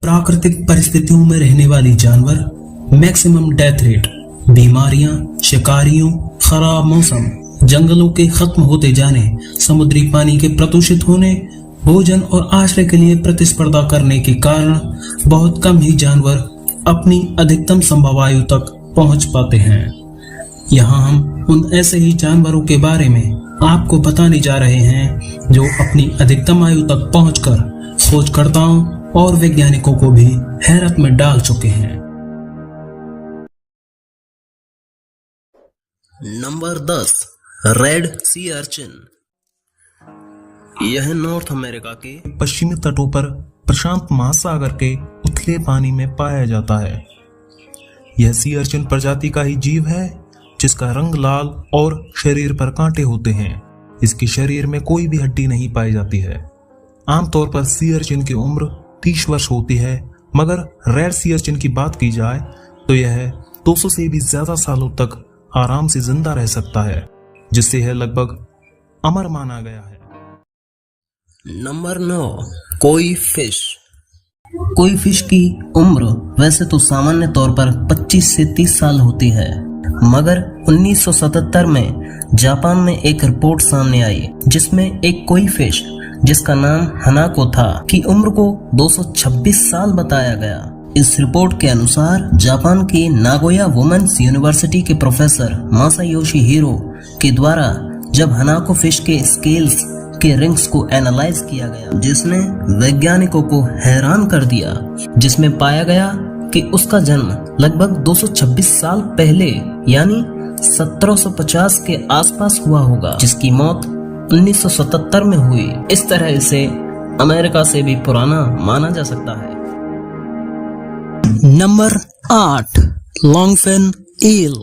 प्राकृतिक परिस्थितियों में रहने वाली जानवर, मैक्सिमम डेथ रेट, बीमारियां, शिकारियों, खराब मौसम, जंगलों के खत्म होते जाने, समुद्री पानी के प्रदूषित होने, भोजन और आश्रय के लिए प्रतिस्पर्धा करने के कारण बहुत कम ही जानवर अपनी अधिकतम संभव आयु तक पहुंच पाते हैं। यहाँ हम उन ऐसे ही जानवरों के बारे में आपको बताने जा रहे हैं जो अपनी अधिकतम आयु तक पहुंचकर खोजकर्ताओं और वैज्ञानिकों को भी हैरत में डाल चुके हैं। Number 10, red sea urchin. यह नॉर्थ अमेरिका के पश्चिमी तटों पर प्रशांत महासागर के उथले पानी में पाया जाता है। यह सी अर्चिन प्रजाति का ही जीव है जिसका रंग लाल और शरीर पर कांटे होते हैं। इसके शरीर में कोई भी हड्डी नहीं पाई जाती है। आमतौर पर सी अर्चिन की उम्र 30 वर्ष होती है, मगर रेड सी अर्चिन की बात की जाए तो यह 200 से भी ज्यादा सालों तक आराम से जिंदा रह सकता है, जिससे यह लगभग अमर माना गया है। नंबर 9, कोई फिश। कोई फिश की उम्र वैसे तो सामान्य तौर पर 25 से 30 साल होती है, मगर 1977 में जापान में एक रिपोर्ट सामने आई जिसमें एक कोई फिश जिसका नाम हनाको था की उम्र को 226 साल बताया गया। इस रिपोर्ट के अनुसार जापान की नागोया वुमेन्स यूनिवर्सिटी के प्रोफेसर मासायोशी हीरो के द्वारा जब हनाको फिश के स्केल्स के रिंग्स को एनालाइज किया गया, जिसने वैज्ञानिकों को हैरान कर दिया, जिसमें पाया गया कि उसका जन्म लगभग 226 साल पहले यानी 1750 के आसपास हुआ होगा, जिसकी मौत 1977 में हुई। इस तरह इसे अमेरिका से भी पुराना माना जा सकता है। नंबर 8, लॉन्गफिन ईल।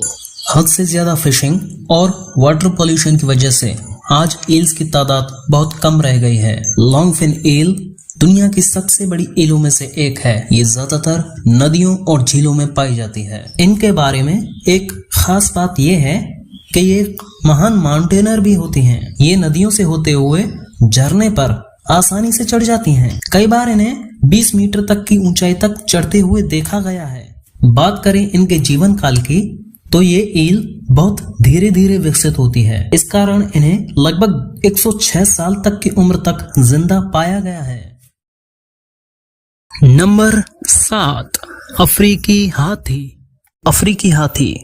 हद से ज्यादा फिशिंग और वाटर पोल्यूशन की वजह से आज ईल्स की तादाद बहुत कम रह गई है। लॉन्गफिन ईल दुनिया की सबसे बड़ी ईलों में से एक है। ये ज्यादातर नदियों और झीलों में पाई जाती है। इनके बारे में एक खास बात यह है कि ये महान माउंटेनर भी होती हैं। ये नदियों से होते हुए झरने पर आसानी से चढ़ जाती हैं। कई बार इन्हें 20 मीटर तक की ऊंचाई तक चढ़ते हुए देखा गया है। बात करें इनके जीवन काल की तो ये ईल बहुत धीरे धीरे विकसित होती है। इस कारण इन्हें लगभग 106 साल तक की उम्र तक जिंदा पाया गया है। नंबर 7, अफ्रीकी हाथी। अफ्रीकी हाथी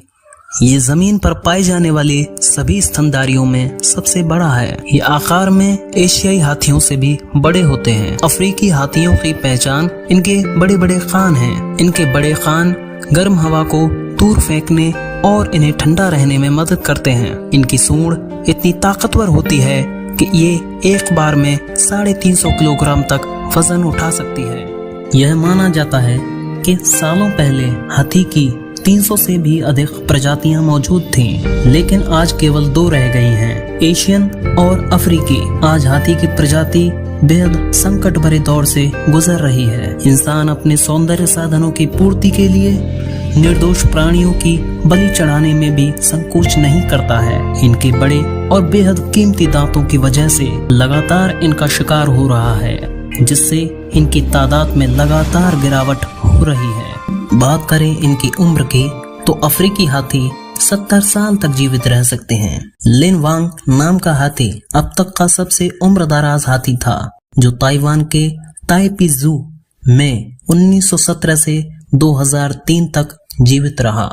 ये जमीन पर पाए जाने वाले सभी स्तनधारियों में सबसे बड़ा है। ये आकार में एशियाई हाथियों से भी बड़े होते हैं। अफ्रीकी हाथियों की पहचान इनके बड़े बड़े कान हैं। इनके बड़े कान गर्म हवा को दूर फेंकने और इन्हें ठंडा रहने में मदद करते हैं। इनकी सूंड इतनी ताकतवर होती है कि ये एक बार में 350 किलोग्राम तक वजन उठा सकती है। यह माना जाता है कि सालों पहले हाथी की 300 से भी अधिक प्रजातियां मौजूद थीं, लेकिन आज केवल 2 रह गई हैं, एशियन और अफ्रीकी। आज हाथी की प्रजाति बेहद संकट भरे दौर से गुजर रही है। इंसान अपने सौंदर्य साधनों की पूर्ति के लिए निर्दोष प्राणियों की बलि चढ़ाने में भी संकोच नहीं करता है। इनके बड़े और बेहद कीमती दांतों की वजह से लगातार इनका शिकार हो रहा है, जिससे इनकी तादाद में लगातार गिरावट हो रही है। बात करें इनकी उम्र की तो अफ्रीकी हाथी 70 साल तक जीवित रह सकते हैं। लिन वांग नाम का हाथी अब तक का सबसे उम्रदराज हाथी था, जो ताइवान के ताइपी जू में 1917 से 2003 तक जीवित रहा।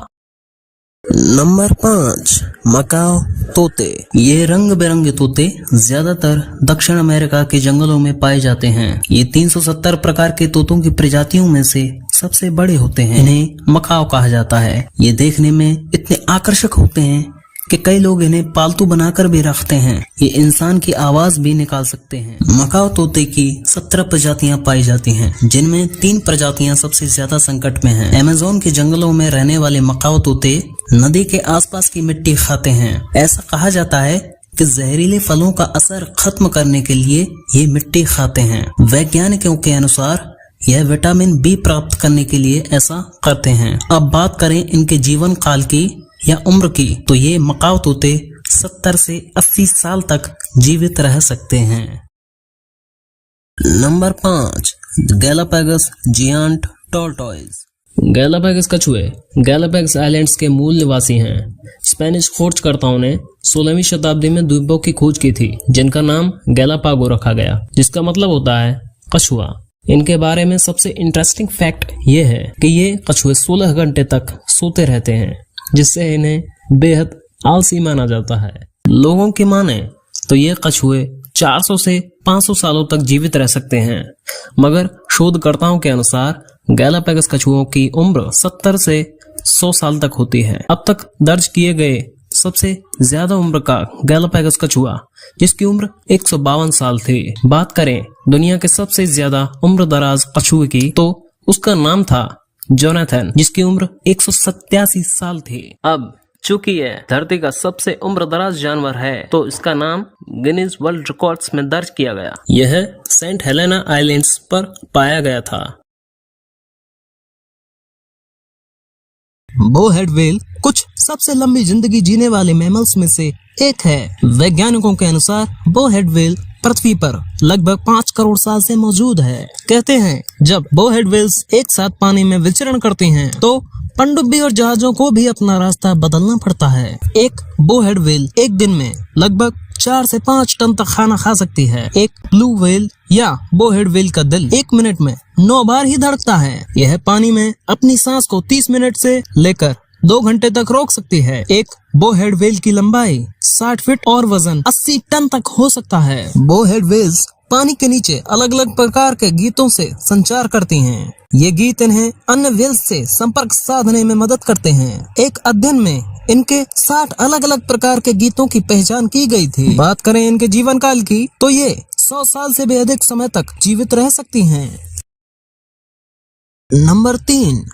नंबर 5, मकाओ तोते। ये रंग बिरंगे तोते ज्यादातर दक्षिण अमेरिका के जंगलों में पाए जाते हैं। ये 370 प्रकार के तोतों की प्रजातियों में से सबसे बड़े होते हैं। इन्हें मकाओ कहा जाता है। ये देखने में इतने आकर्षक होते हैं कि कई लोग इन्हें पालतू बनाकर भी रखते हैं। ये इंसान की आवाज भी निकाल सकते हैं। मकाओ तोते की 17 प्रजातियां पाई जाती हैं, जिनमें 3 प्रजातियां सबसे ज्यादा संकट में हैं। अमेज़न के जंगलों में रहने वाले मकाओ तोते नदी के आसपास की मिट्टी खाते हैं। ऐसा कहा जाता है कि जहरीले फलों का असर खत्म करने के लिए ये मिट्टी खाते हैं। वैज्ञानिकों के अनुसार यह विटामिन बी प्राप्त करने के लिए ऐसा करते हैं। अब बात करें इनके जीवन काल की या उम्र की तो ये मकाओ तोते 70 से 80 साल तक जीवित रह सकते हैं। Number 5 Galapagos giant tortoise. Galapagos कछुए गैलापागोस आइलैंड्स के मूल निवासी हैं। स्पेनिश खोजकर्ताओं ने 16वीं शताब्दी में द्वीपों की खोज की थी जिनका नाम गैलापागो रखा गया, जिसका मतलब होता है कछुआ। इनके बारे में सबसे इंटरेस्टिंग फैक्ट ये है कि ये कछुए 16 घंटे तक सोते रहते हैं, जिससे इन्हें बेहद आलसी माना जाता है। लोगों की माने तो ये कछुए 400 से 500 सालों तक जीवित रह सकते हैं, मगर शोधकर्ताओं के अनुसार गैलापागोस कछुओं की उम्र 70 से 100 साल तक होती है। अब तक दर्ज किए गए सबसे ज्यादा उम्र का गैलापागोस कछुआ, जिसकी उम्र 152 साल थी। बात करें दुनिया के सबसे ज्यादा उम्र दराज कछुए की, तो उसका नाम था जोनाथन, जिसकी उम्र 187 साल थी। अब चूंकि यह धरती का सबसे उम्र दराज जानवर है, तो इसका नाम गिनीज वर्ल्ड रिकॉर्ड्स में दर्ज किया गया। यह सेंट हेलेना आइलैंड्स पर पाया गया था। बोहेड व्हेल कुछ सबसे लंबी जिंदगी जीने वाले मैमल्स में से एक है। वैज्ञानिकों के अनुसार बोहेड व्हेल पृथ्वी पर लगभग 5 करोड़ साल से मौजूद है। कहते हैं जब बोहेड व्हेल्स एक साथ पानी में विचरण करती हैं, तो पनडुब्बी और जहाजों को भी अपना रास्ता बदलना पड़ता है। एक बोहेड व्हेल एक दिन में लगभग 4 से 5 टन तक खाना खा सकती है। एक ब्लू व्हेल या बोहेड व्हेल का दिल 1 मिनट में 9 बार ही धड़कता है। यह पानी में अपनी सांस को 30 मिनट से लेकर 2 घंटे तक रोक सकती है। एक बोहेड व्हेल की लंबाई 60 फीट और वजन 80 टन तक हो सकता है। बोहेड व्हेल्स पानी के नीचे अलग अलग प्रकार के गीतों से संचार करती हैं। ये गीत इन्हें अन्य व्हेल्स से संपर्क साधने में मदद करते हैं। एक अध्ययन में इनके 60 अलग अलग प्रकार के गीतों की पहचान की गई थी। बात करें इनके जीवन काल की, तो ये 100 साल से भी अधिक समय तक जीवित रह सकती हैं। Number 3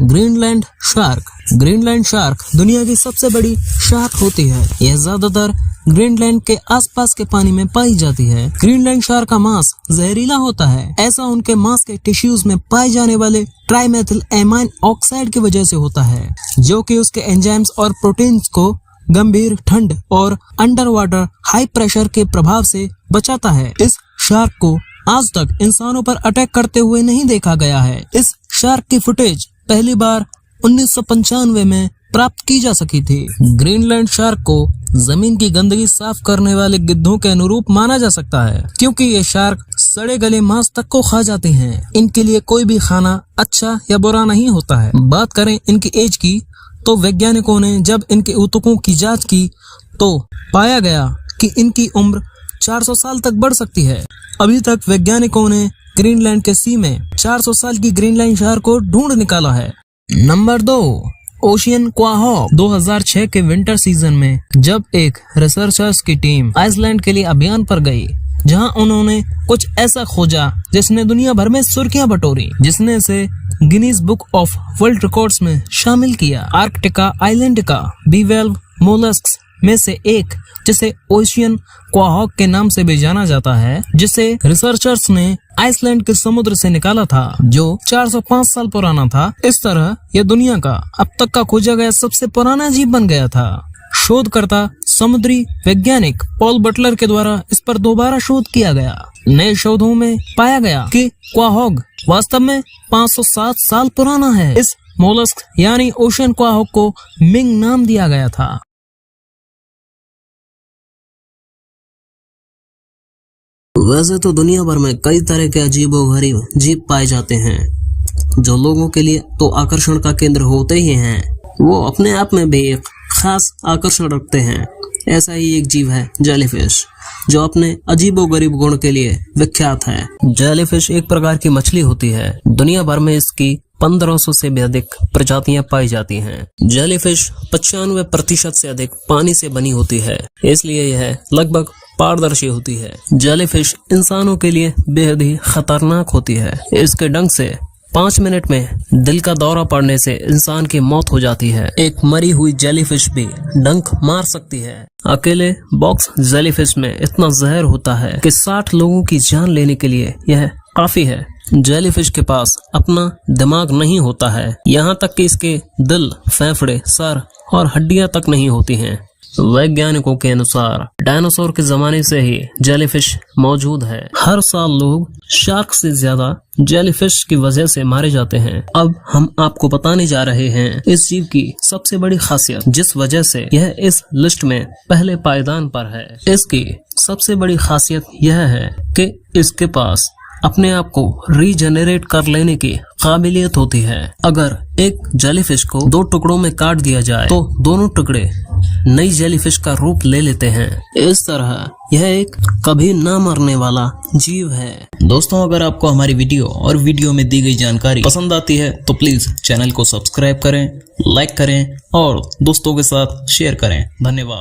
Greenland shark. Greenland shark दुनिया की सबसे बड़ी शार्क होती है। यह ज्यादातर ग्रीनलैंड के आसपास के पानी में पाई जाती है। ग्रीनलैंड शार्क का मांस जहरीला होता है। ऐसा उनके मांस के टिश्यूज में पाए जाने वाले ट्राइमेथिल एमाइन ऑक्साइड की वजह से होता है, जो कि उसके एंजाइम्स और प्रोटीन्स को गंभीर ठंड और अंडर वाटर हाई प्रेशर के प्रभाव से बचाता है। इस शार्क को आज तक इंसानों पर अटैक करते हुए नहीं देखा गया है। इस शार्क की फुटेज पहली बार 1995 में प्राप्त की जा सकी थी। ग्रीनलैंड शार्क को जमीन की गंदगी साफ करने वाले गिद्धों के अनुरूप माना जा सकता है, क्योंकि ये शार्क सड़े गले मांस तक को खा जाते हैं। इनके लिए कोई भी खाना अच्छा या बुरा नहीं होता है। बात करें इनकी एज की, तो वैज्ञानिकों ने जब इनके ऊतकों की जांच की, तो पाया गया कि इनकी उम्र 400 साल तक बढ़ सकती है। अभी तक वैज्ञानिकों ने ग्रीनलैंड के सी में 400 साल की ग्रीनलैंड शार्क को ढूंढ निकाला है। Number 2 ocean क्वाहॉग। 2006 के विंटर सीजन में जब एक रिसर्चर्स की टीम आइसलैंड के लिए अभियान पर गई, जहां उन्होंने कुछ ऐसा खोजा जिसने दुनिया भर में सुर्खियां बटोरी, जिसने इसे Guinness book of world records में शामिल किया। आर्कटिका आइलैंडिका बिवेल्व मोलस्क्स में से एक, जिसे ओशियन क्वाहॉग के नाम से भी जाना जाता है, जिसे रिसर्चर्स ने आइसलैंड के समुद्र से निकाला था, जो 405 साल पुराना था। इस तरह यह दुनिया का अब तक का खोजा गया सबसे पुराना जीव बन गया था। शोधकर्ता समुद्री वैज्ञानिक पॉल बटलर के द्वारा इस पर दोबारा शोध किया गया। नए शोधों में पाया गया कि क्वाहॉग वास्तव में 507 साल पुराना है। इस मोलस्क यानी ओशियन क्वाहॉग को मिंग नाम दिया गया था। वैसे तो दुनिया भर में कई तरह के अजीबोगरीब जीव पाए जाते हैं, जो लोगों के लिए तो आकर्षण का केंद्र होते ही हैं। वो अपने आप में भी एक खास आकर्षण रखते हैं। ऐसा ही एक जीव है जेलीफिश, जो अपने अजीबोगरीब गुण के लिए विख्यात है। जेलीफिश एक प्रकार की मछली होती है। दुनिया भर में इसकी 1500 से भी अधिक प्रजातियां पाई जाती हैं। जेलीफिश 95% से अधिक पानी से बनी होती है, इसलिए यह लगभग पारदर्शी होती है। जेलीफिश इंसानों के लिए बेहद ही खतरनाक होती है। इसके डंक से 5 मिनट में दिल का दौरा पड़ने से इंसान की मौत हो जाती है। एक मरी हुई जेलीफिश भी डंक मार सकती है। अकेले बॉक्स जेलीफिश में इतना जहर होता है कि 60 लोगों की जान लेने के लिए यह काफी है। जेलीफिश के पास अपना दिमाग नहीं होता है, यहाँ तक कि इसके दिल, फेफड़े, सर और हड्डियां तक नहीं होती हैं। वैज्ञानिकों के अनुसार डायनासोर के जमाने से ही जेलीफिश मौजूद है। हर साल लोग शार्क से ज्यादा जेलीफिश की वजह से मारे जाते हैं। अब हम आपको बताने जा रहे हैं इस जीव की सबसे बड़ी खासियत, जिस वजह से यह इस लिस्ट में पहले पायदान पर है। इसकी सबसे बड़ी खासियत यह है कि इसके पास अपने आप को रीजनरेट कर लेने की काबिलियत होती है। अगर एक जेलीफिश को 2 टुकड़ों में काट दिया जाए तो दोनों टुकड़े नई जेलीफिश का रूप ले लेते हैं। इस तरह यह एक कभी न मरने वाला जीव है। दोस्तों, अगर आपको हमारी वीडियो और वीडियो में दी गई जानकारी पसंद आती है तो प्लीज चैनल को सब्सक्राइब करें, लाइक करें और दोस्तों के साथ शेयर करें। धन्यवाद।